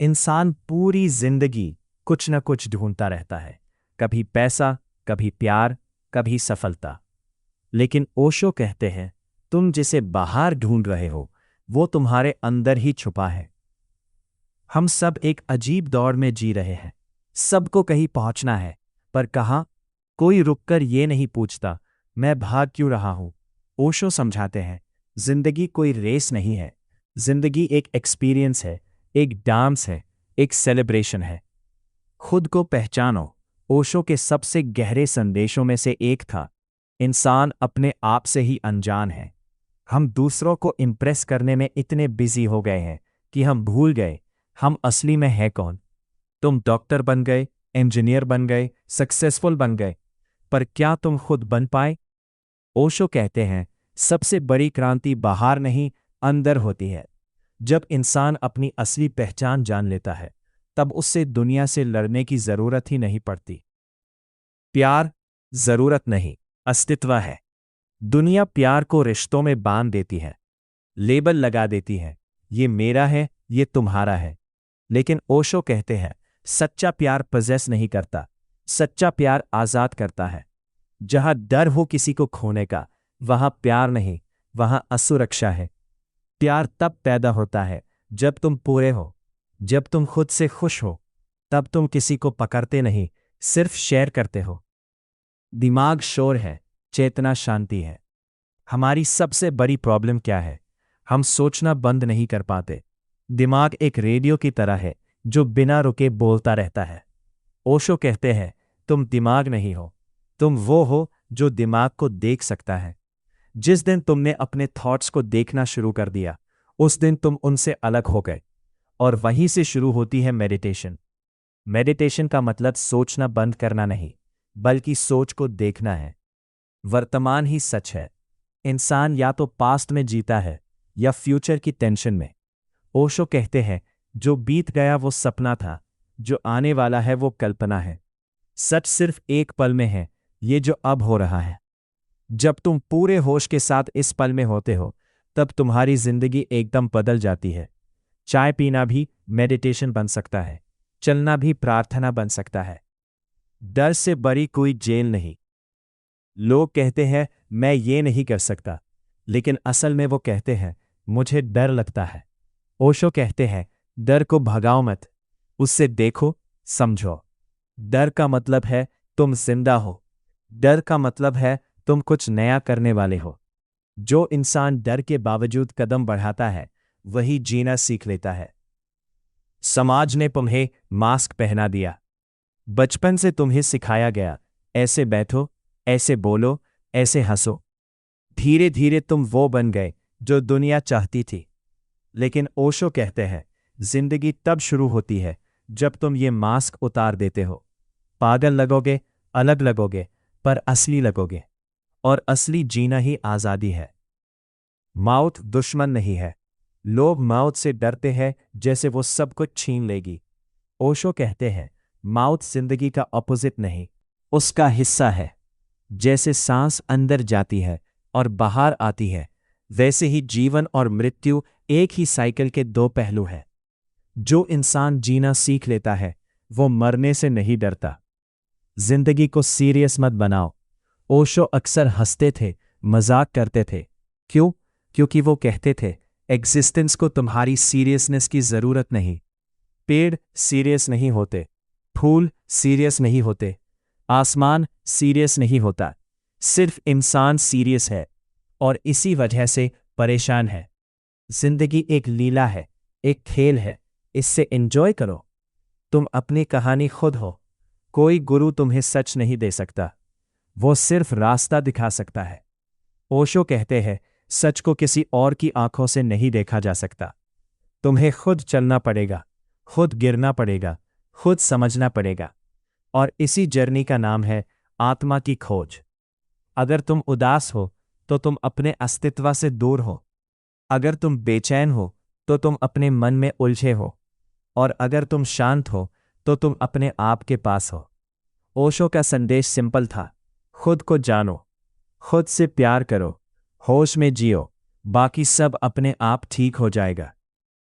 इंसान पूरी जिंदगी कुछ न कुछ ढूंढता रहता है, कभी पैसा, कभी प्यार, कभी सफलता। लेकिन ओशो कहते हैं, तुम जिसे बाहर ढूंढ रहे हो वो तुम्हारे अंदर ही छुपा है। हम सब एक अजीब दौर में जी रहे हैं। सबको कहीं पहुंचना है, पर कहाँ? कोई रुककर ये नहीं पूछता, मैं भाग क्यों रहा हूं। ओशो समझाते हैं, जिंदगी कोई रेस नहीं है। जिंदगी एक एक्सपीरियंस है, एक डांस है, एक सेलिब्रेशन है। खुद को पहचानो। ओशो के सबसे गहरे संदेशों में से एक था, इंसान अपने आप से ही अनजान है। हम दूसरों को इम्प्रेस करने में इतने बिजी हो गए हैं कि हम भूल गए हम असली में हैं कौन। तुम डॉक्टर बन गए, इंजीनियर बन गए, सक्सेसफुल बन गए, पर क्या तुम खुद बन पाए? ओशो कहते हैं, सबसे बड़ी क्रांति बाहर नहीं, अंदर होती है। जब इंसान अपनी असली पहचान जान लेता है, तब उससे दुनिया से लड़ने की जरूरत ही नहीं पड़ती। प्यार जरूरत नहीं, अस्तित्व है। दुनिया प्यार को रिश्तों में बांध देती है, लेबल लगा देती है, ये मेरा है, ये तुम्हारा है। लेकिन ओशो कहते हैं, सच्चा प्यार पजेस नहीं करता, सच्चा प्यार आजाद करता है। जहां डर हो किसी को खोने का, वहां प्यार नहीं, वहां असुरक्षा है। प्यार तब पैदा होता है जब तुम पूरे हो, जब तुम खुद से खुश हो। तब तुम किसी को पकड़ते नहीं, सिर्फ शेयर करते हो। दिमाग शोर है, चेतना शांति है। हमारी सबसे बड़ी प्रॉब्लम क्या है? हम सोचना बंद नहीं कर पाते। दिमाग एक रेडियो की तरह है जो बिना रुके बोलता रहता है। ओशो कहते हैं, तुम दिमाग नहीं हो, तुम वो हो जो दिमाग को देख सकता है। जिस दिन तुमने अपने थॉट्स को देखना शुरू कर दिया, उस दिन तुम उनसे अलग हो गए। और वहीं से शुरू होती है मेडिटेशन। मेडिटेशन का मतलब सोचना बंद करना नहीं, बल्कि सोच को देखना है। वर्तमान ही सच है। इंसान या तो पास्ट में जीता है या फ्यूचर की टेंशन में। ओशो कहते हैं, जो बीत गया वो सपना था, जो आने वाला है वो कल्पना है। सच सिर्फ एक पल में है, ये जो अब हो रहा है। जब तुम पूरे होश के साथ इस पल में होते हो, तब तुम्हारी जिंदगी एकदम बदल जाती है। चाय पीना भी मेडिटेशन बन सकता है, चलना भी प्रार्थना बन सकता है। डर से बड़ी कोई जेल नहीं। लोग कहते हैं, मैं ये नहीं कर सकता, लेकिन असल में वो कहते हैं, मुझे डर लगता है। ओशो कहते हैं, डर को भगाओ मत, उससे देखो, समझो। डर का मतलब है तुम जिंदा हो। डर का मतलब है तुम कुछ नया करने वाले हो। जो इंसान डर के बावजूद कदम बढ़ाता है, वही जीना सीख लेता है। समाज ने तुम्हें मास्क पहना दिया। बचपन से तुम्हें सिखाया गया, ऐसे बैठो, ऐसे बोलो, ऐसे हंसो। धीरे धीरे तुम वो बन गए जो दुनिया चाहती थी। लेकिन ओशो कहते हैं, जिंदगी तब शुरू होती है जब तुम ये मास्क उतार देते हो। पागल लगोगे, अलग लगोगे, पर असली लगोगे। और असली जीना ही आजादी है। मौत दुश्मन नहीं है। लोग मौत से डरते हैं जैसे वो सब कुछ छीन लेगी। ओशो कहते हैं, मौत जिंदगी का ऑपोजिट नहीं, उसका हिस्सा है। जैसे सांस अंदर जाती है और बाहर आती है, वैसे ही जीवन और मृत्यु एक ही साइकिल के दो पहलू हैं। जो इंसान जीना सीख लेता है, वो मरने से नहीं डरता। जिंदगी को सीरियस मत बनाओ। ओशो अक्सर हंसते थे, मजाक करते थे। क्यों? क्योंकि वो कहते थे, एग्जिस्टेंस को तुम्हारी सीरियसनेस की जरूरत नहीं। पेड़ सीरियस नहीं होते, फूल सीरियस नहीं होते, आसमान सीरियस नहीं होता, सिर्फ इंसान सीरियस है, और इसी वजह से परेशान है। जिंदगी एक लीला है, एक खेल है, इससे एंजॉय करो। तुम अपनी कहानी खुद हो। कोई गुरु तुम्हें सच नहीं दे सकता, वो सिर्फ रास्ता दिखा सकता है। ओशो कहते हैं, सच को किसी और की आंखों से नहीं देखा जा सकता। तुम्हें खुद चलना पड़ेगा, खुद गिरना पड़ेगा, खुद समझना पड़ेगा। और इसी जर्नी का नाम है आत्मा की खोज। अगर तुम उदास हो तो तुम अपने अस्तित्व से दूर हो। अगर तुम बेचैन हो तो तुम अपने मन में उलझे हो। और अगर तुम शांत हो तो तुम अपने आप के पास हो। ओशो का संदेश सिंपल था, खुद को जानो, खुद से प्यार करो, होश में जियो, बाकी सब अपने आप ठीक हो जाएगा।